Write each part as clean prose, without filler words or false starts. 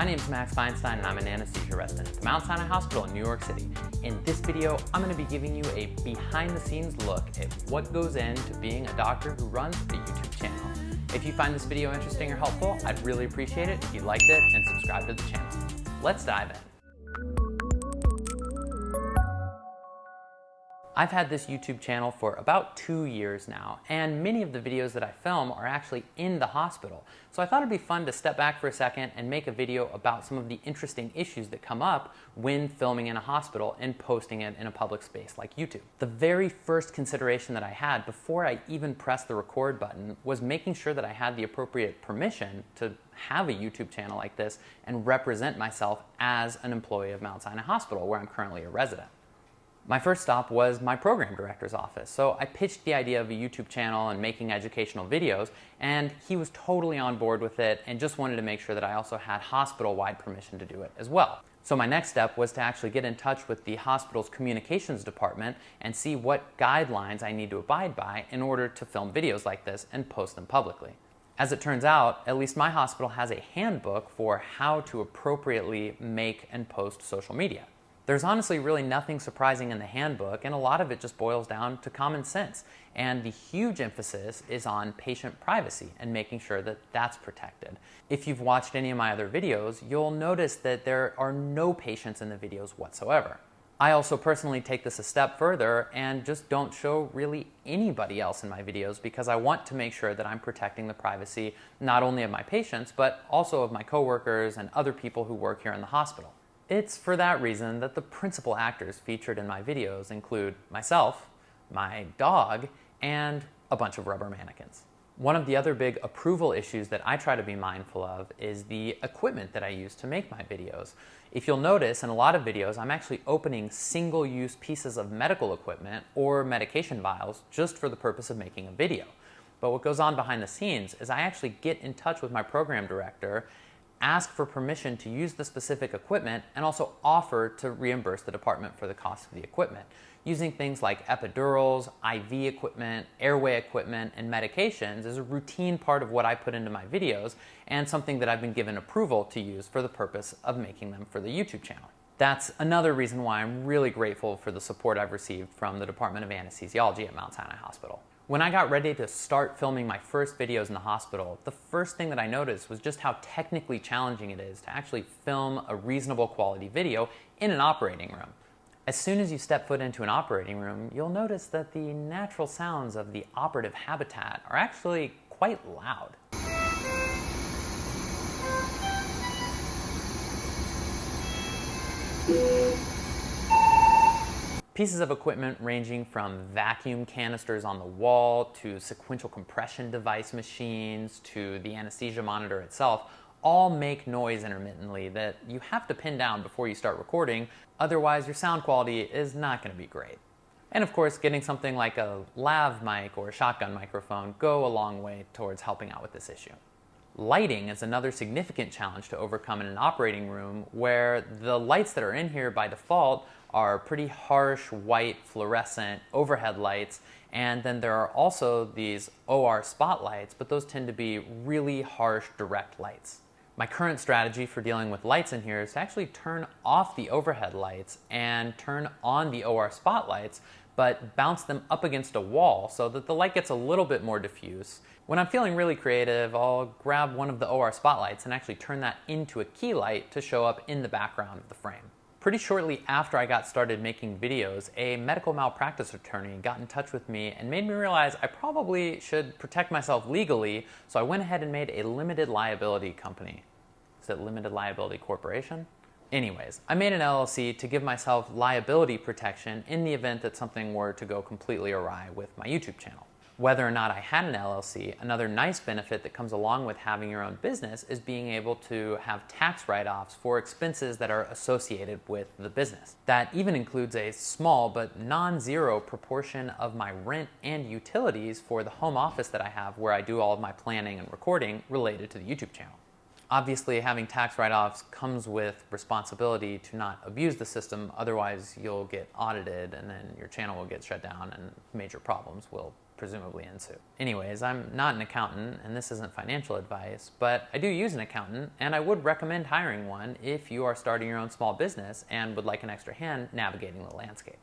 My name is Max Feinstein and I'm an anesthesia resident at the Mount Sinai Hospital in New York City. In this video, I'm going to be giving you a behind-the-scenes look at what goes into being a doctor who runs a YouTube channel. If you find this video interesting or helpful, I'd really appreciate it if you liked it and subscribed to the channel. Let's dive in. I've had this YouTube channel for about 2 years now, and many of the videos that I film are actually in the hospital. So I thought it'd be fun to step back for a second and make a video about some of the interesting issues that come up when filming in a hospital and posting it in a public space like YouTube. The very first consideration that I had before I even pressed the record button was making sure that I had the appropriate permission to have a YouTube channel like this and represent myself as an employee of Mount Sinai Hospital, where I'm currently a resident. My first stop was my program director's office, so I pitched the idea of a YouTube channel and making educational videos, and he was totally on board with it and just wanted to make sure that I also had hospital-wide permission to do it as well. So my next step was to actually get in touch with the hospital's communications department and see what guidelines I need to abide by in order to film videos like this and post them publicly. As it turns out, at least my hospital has a handbook for how to appropriately make and post social media. There's honestly really nothing surprising in the handbook, and a lot of it just boils down to common sense. And the huge emphasis is on patient privacy and making sure that that's protected. If you've watched any of my other videos, you'll notice that there are no patients in the videos whatsoever. I also personally take this a step further and just don't show really anybody else in my videos because I want to make sure that I'm protecting the privacy not only of my patients, but also of my coworkers and other people who work here in the hospital. It's for that reason that the principal actors featured in my videos include myself, my dog, and a bunch of rubber mannequins. One of the other big approval issues that I try to be mindful of is the equipment that I use to make my videos. If you'll notice, in a lot of videos, I'm actually opening single-use pieces of medical equipment or medication vials just for the purpose of making a video. But what goes on behind the scenes is I actually get in touch with my program director, ask for permission to use the specific equipment, and also offer to reimburse the department for the cost of the equipment. Using things like epidurals, IV equipment, airway equipment, and medications is a routine part of what I put into my videos and something that I've been given approval to use for the purpose of making them for the YouTube channel. That's another reason why I'm really grateful for the support I've received from the Department of Anesthesiology at Mount Sinai Hospital. When I got ready to start filming my first videos in the hospital, the first thing that I noticed was just how technically challenging it is to actually film a reasonable quality video in an operating room. As soon as you step foot into an operating room, you'll notice that the natural sounds of the operative habitat are actually quite loud. Pieces of equipment ranging from vacuum canisters on the wall to sequential compression device machines to the anesthesia monitor itself all make noise intermittently that you have to pin down before you start recording, otherwise your sound quality is not going to be great. And of course, getting something like a lav mic or a shotgun microphone go a long way towards helping out with this issue. Lighting is another significant challenge to overcome in an operating room where the lights that are in here by default are pretty harsh, white, fluorescent overhead lights, and then there are also these OR spotlights, but those tend to be really harsh, direct lights. My current strategy for dealing with lights in here is to actually turn off the overhead lights and turn on the OR spotlights, but bounce them up against a wall so that the light gets a little bit more diffuse. When I'm feeling really creative, I'll grab one of the OR spotlights and actually turn that into a key light to show up in the background of the frame. Pretty shortly after I got started making videos, a medical malpractice attorney got in touch with me and made me realize I probably should protect myself legally, so I went ahead and made a limited liability company. Is it Limited Liability Corporation? Anyways, I made an LLC to give myself liability protection in the event that something were to go completely awry with my YouTube channel. Whether or not I had an LLC, another nice benefit that comes along with having your own business is being able to have tax write-offs for expenses that are associated with the business. That even includes a small but non-zero proportion of my rent and utilities for the home office that I have where I do all of my planning and recording related to the YouTube channel. Obviously, having tax write-offs comes with responsibility to not abuse the system, otherwise you'll get audited and then your channel will get shut down and major problems will presumably ensue. Anyways, I'm not an accountant, and this isn't financial advice, but I do use an accountant, and I would recommend hiring one if you are starting your own small business and would like an extra hand navigating the landscape.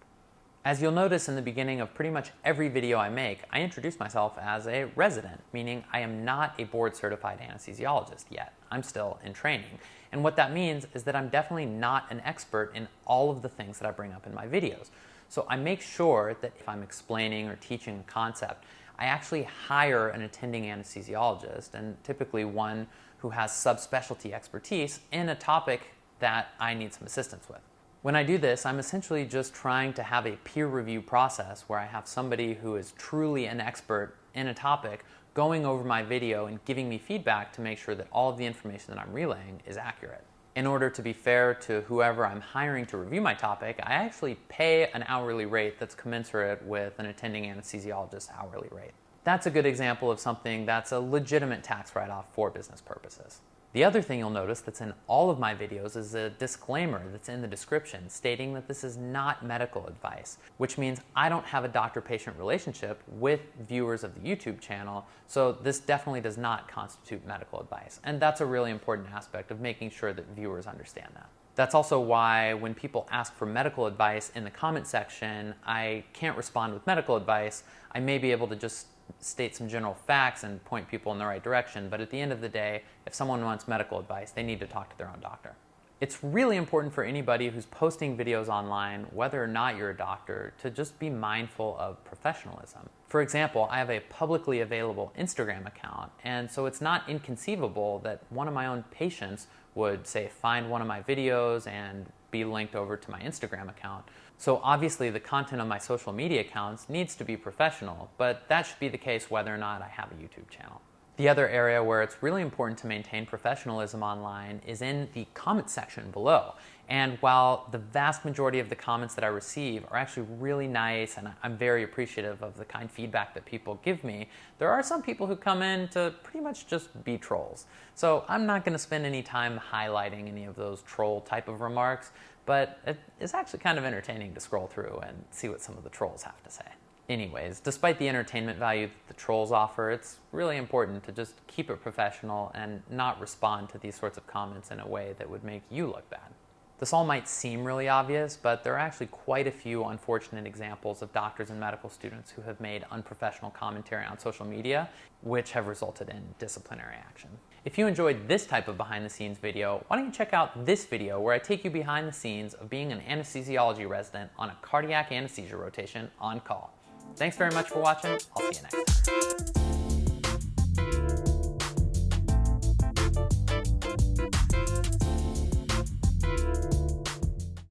As you'll notice in the beginning of pretty much every video I make, I introduce myself as a resident, meaning I am not a board-certified anesthesiologist yet. I'm still in training. And what that means is that I'm definitely not an expert in all of the things that I bring up in my videos. So I make sure that if I'm explaining or teaching a concept, I actually hire an attending anesthesiologist, and typically one who has subspecialty expertise in a topic that I need some assistance with. When I do this, I'm essentially just trying to have a peer review process where I have somebody who is truly an expert in a topic going over my video and giving me feedback to make sure that all of the information that I'm relaying is accurate. In order to be fair to whoever I'm hiring to review my topic, I actually pay an hourly rate that's commensurate with an attending anesthesiologist's hourly rate. That's a good example of something that's a legitimate tax write-off for business purposes. The other thing you'll notice that's in all of my videos is a disclaimer that's in the description stating that this is not medical advice, which means I don't have a doctor-patient relationship with viewers of the YouTube channel, so this definitely does not constitute medical advice. And that's a really important aspect of making sure that viewers understand that. That's also why when people ask for medical advice in the comment section, I can't respond with medical advice. I may be able to just state some general facts and point people in the right direction, but at the end of the day, if someone wants medical advice, they need to talk to their own doctor. It's really important for anybody who's posting videos online, whether or not you're a doctor, to just be mindful of professionalism. For example, I have a publicly available Instagram account, and so it's not inconceivable that one of my own patients would, say, find one of my videos and be linked over to my Instagram account. So obviously the content on my social media accounts needs to be professional, but that should be the case whether or not I have a YouTube channel. The other area where it's really important to maintain professionalism online is in the comment section below. And while the vast majority of the comments that I receive are actually really nice, and I'm very appreciative of the kind feedback that people give me, there are some people who come in to pretty much just be trolls. So I'm not going to spend any time highlighting any of those troll type of remarks, but it's actually kind of entertaining to scroll through and see what some of the trolls have to say. Anyways, despite the entertainment value that the trolls offer, it's really important to just keep it professional and not respond to these sorts of comments in a way that would make you look bad. This all might seem really obvious, but there are actually quite a few unfortunate examples of doctors and medical students who have made unprofessional commentary on social media, which have resulted in disciplinary action. If you enjoyed this type of behind-the-scenes video, why don't you check out this video where I take you behind the scenes of being an anesthesiology resident on a cardiac anesthesia rotation on call. Thanks very much for watching. I'll see you next time.